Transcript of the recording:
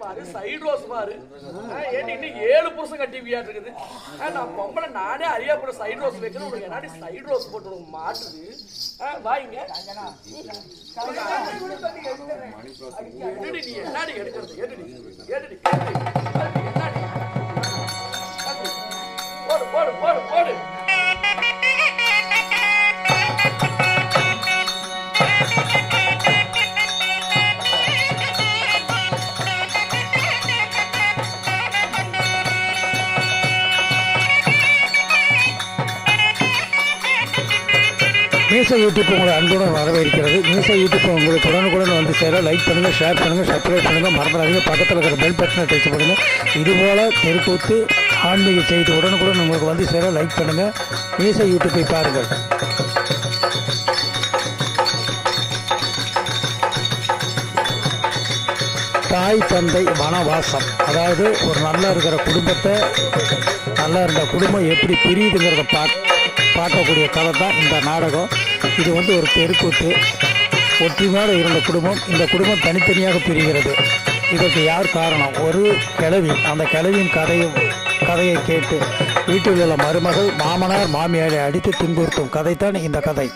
பாரு side rose பாரு. ஏன்டி இன்னும் 7 புருஷன் கட்டிவியா இருக்குது. நான் பொம்பளை நானே அறியா போற சைடு ரோஸ் வைக்கணும். உங்களுக்கு என்னடி சைடு ரோஸ் போட்டு உங்களுக்கு மாட்டுது. வாங்க நீ என்னடி எடுக்கிறது எடுடி எடுடி என்னடி போடு போடு போடு போடு. மீசை யூடியூப் உங்களை அன்புடன் வரவேற்கிறது. மீசை யூடியூப் உங்களுக்கு உடனுக்குடன் வந்து சேர லைக் பண்ணுங்கள், ஷேர் பண்ணுங்கள், சப்ஸ்கிரைப் பண்ணுங்கள், மறந்துடாதீங்க. பக்கத்தில் இருக்கிற பெல் பட்டனை டச் பண்ணுங்கள். இதுபோல் தெருக்கூத்து ஆன்மீக செய்தி உடனுக்குடன் உங்களுக்கு வந்து சேர லைக் பண்ணுங்கள். மீசை யூடியூப்பை பாருங்கள். தாய் தந்தை வனவாசம், அதாவது ஒரு நல்லா இருக்கிற குடும்பத்தை, நல்லா இருந்த குடும்பம் எப்படி பிரியுதுங்கிறத பார்க்கக்கூடிய கதை தான் இந்த நாடகம். இது வந்து ஒரு தெருக்கூத்து. ஒற்றுமையோடு இருந்த குடும்பம், இந்த குடும்பம் தனித்தனியாக பிரிகிறது. இதற்கு யார் காரணம்? ஒரு கிழவி. அந்த கிழவியின் கதையை கேட்டு வீட்டில் உள்ள மருமகள் மாமனார் மாமியாரை அடித்து துன்புறுத்தும் கதைத்தான் இந்த கதை.